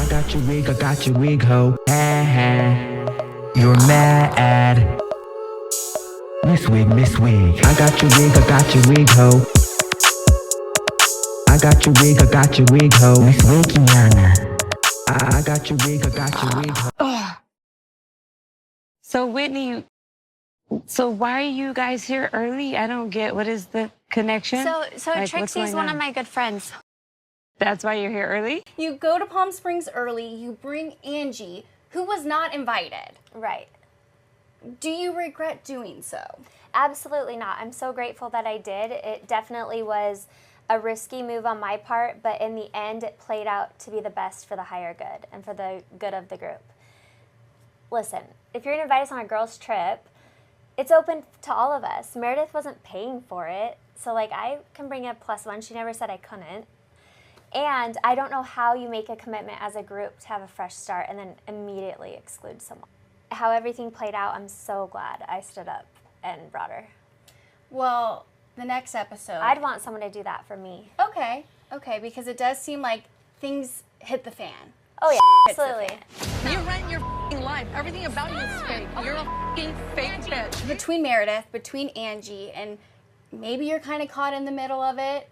I got your wig, ho. Ha ha. You're mad. Miss Wig. I got your wig, ho. I got your wig, ho. Miss Wigiana. I got your wig, ho. Ugh. So Whitney, so why are you guys here early? I don't get, what is the connection? So Like, Trixie's one of my good friends. That's why you're here early? You go to Palm Springs early, you bring Angie, who was not invited. Right. Do you regret doing so? Absolutely not. I'm so grateful that I did. It definitely was a risky move on my part, but in the end, it played out to be the best for the higher good and for the good of the group. Listen, if you're going to invite us on a girls' trip, it's open to all of us. Meredith wasn't paying for it, so like I can bring a +1. She never said I couldn't. And I don't know how you make a commitment as a group to have a fresh start and then immediately exclude someone. How everything played out, I'm so glad I stood up and brought her. Well, the next episode... I'd want someone to do that for me. Okay, because it does seem like things hit the fan. Oh yeah, absolutely. You rent your life. Everything about you is fake. You're a fake bitch. Between Meredith, between Angie, and maybe you're kind of caught in the middle of it.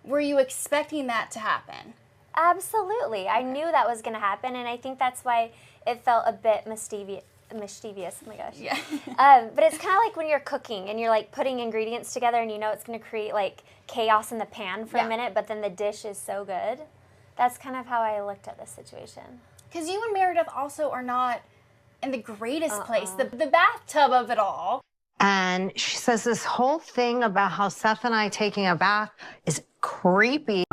Were you expecting that to happen? Absolutely. I knew that was going to happen, and I think that's why it felt a bit mischievous. Oh my gosh. Yeah. But it's kind of like when you're cooking and you're like putting ingredients together and you know it's going to create like chaos in the pan for a minute, but then the dish is so good. That's kind of how I looked at this situation. Because you and Meredith also are not in the greatest place, the bathtub of it all. And she says this whole thing about how Seth and I taking a bath is creepy.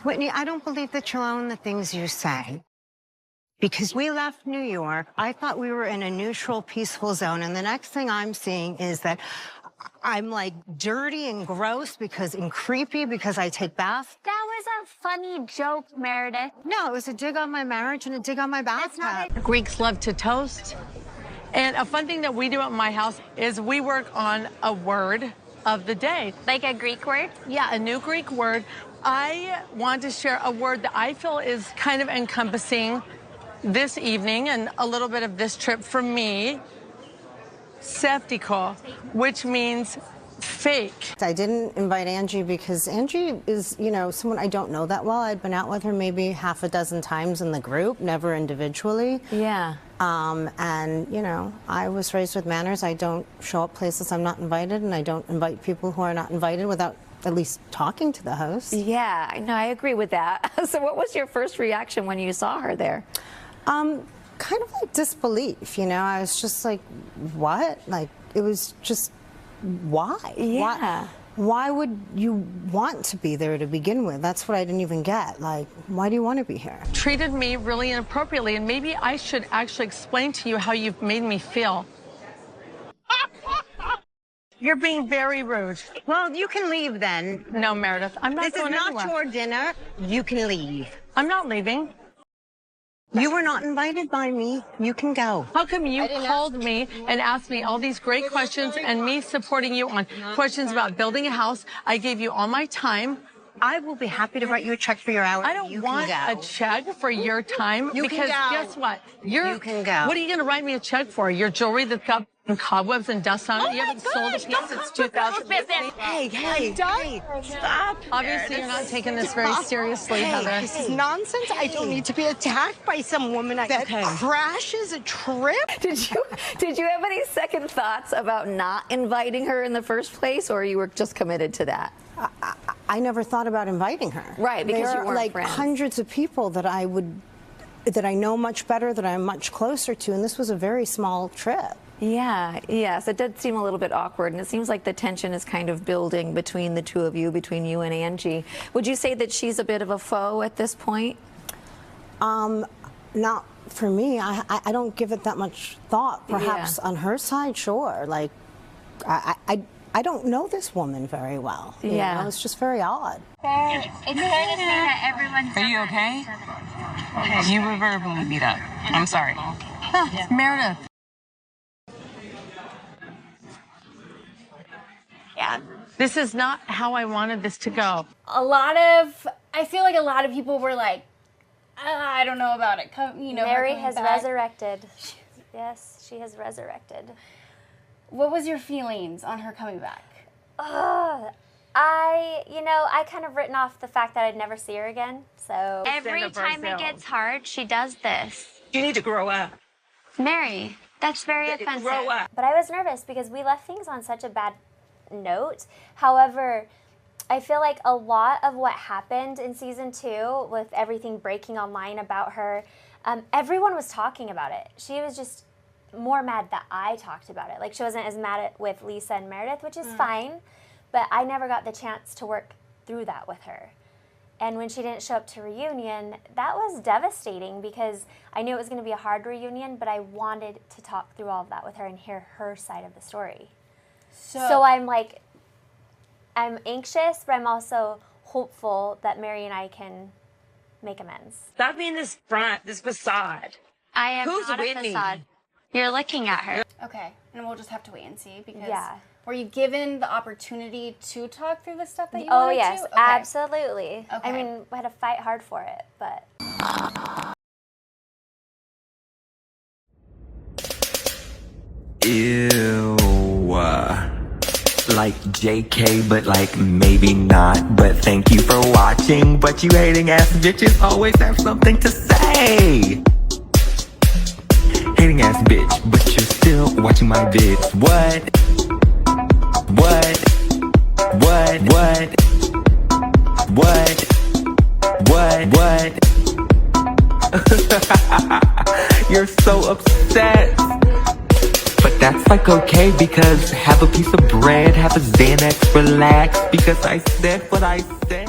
Whitney, I don't believe that you're alone in the things you say. Because we left New York, I thought we were in a neutral, peaceful zone, and the next thing I'm seeing is that I'm like dirty and gross and creepy because I take baths. That was a funny joke, Meredith. No, it was a dig on my marriage and a dig on my bathtub. Greeks love to toast. And a fun thing that we do at my house is we work on a word of the day. Like a Greek word? Yeah, a new Greek word. I want to share a word that I feel is kind of encompassing this evening and a little bit of this trip for me. Septiko, which means fake. I didn't invite Angie because Angie is, someone I don't know that well. I'd been out with her maybe half a dozen times in the group, never individually. Yeah. And, I was raised with manners. I don't show up places I'm not invited, and I don't invite people who are not invited without at least talking to the host. Yeah, no, I agree with that. So what was your first reaction when you saw her there? Kind of like disbelief, I was just like, what? Like, it was just, why? Yeah. Why would you want to be there to begin with? That's what I didn't even get. Like, why do you want to be here? Treated me really inappropriately, and maybe I should actually explain to you how you've made me feel. You're being very rude. Well, you can leave then. No, Meredith, I'm not going anywhere. This is not your dinner. You can leave. I'm not leaving. You were not invited by me. You can go. How come you called me and asked me all these great questions and me supporting you on questions about building a house? I gave you all my time. I will be happy to write you a check for your hours. I don't want a check for your time because guess what? You can go. What are you going to write me a check for? Your jewelry that's got cobwebs and dust on it? You haven't sold a piece since 2015. Hey, stop. Obviously, you're not taking this very seriously, Heather. This is nonsense. I don't need to be attacked by some woman that crashes a trip. Did you have any second thoughts about not inviting her in the first place, or you were just committed to that? I never thought about inviting her. Right, because there you weren't are like friends. hundreds of people that I know much better, that I'm much closer to, and this was a very small trip. Yeah, yes, it did seem a little bit awkward, and it seems like the tension is kind of building between the two of you, between you and Angie. Would you say that she's a bit of a foe at this point? Not for me. I don't give it that much thought. Perhaps on her side, sure. Like, I don't know this woman very well. You Yeah. know, it's just very odd. It's fair to say that everyone's. Are you okay? You were verbally beat up. I'm sorry. Meredith. Yeah. This is not how I wanted this to go. I feel like a lot of people were like, I don't know about it. You know, her Mary coming has back. resurrected. Yes, she has resurrected. What was your feelings on her coming back? I kind of written off the fact that I'd never see her again. So every time it gets hard, she does this. You need to grow up. Mary, that's very offensive. Grow up. But I was nervous because we left things on such a bad note. However, I feel like a lot of what happened in season 2 with everything breaking online about her, everyone was talking about it. She was just more mad that I talked about it. Like, she wasn't as mad with Lisa and Meredith, which is fine, but I never got the chance to work through that with her. And when she didn't show up to reunion, that was devastating because I knew it was going to be a hard reunion, but I wanted to talk through all of that with her and hear her side of the story. So I'm like, I'm anxious, but I'm also hopeful that Mary and I can make amends. Stop being this front, this facade. I am Who's not Whitney? a facade. You're looking at her. Okay, and we'll just have to wait and see because Yeah. were you given the opportunity to talk through the stuff that you Oh, wanted yes, to? Okay. absolutely. I Okay. mean, we had to fight hard for it, but... Ew. Like JK, but like maybe not. But thank you for watching. But you hating ass bitches always have something to say. Hating ass bitch, but you're still watching my vids. What? What? What? What? What? What? You're so upset. But that's like okay because have a piece of bread, have a Xanax, relax because I said what I said.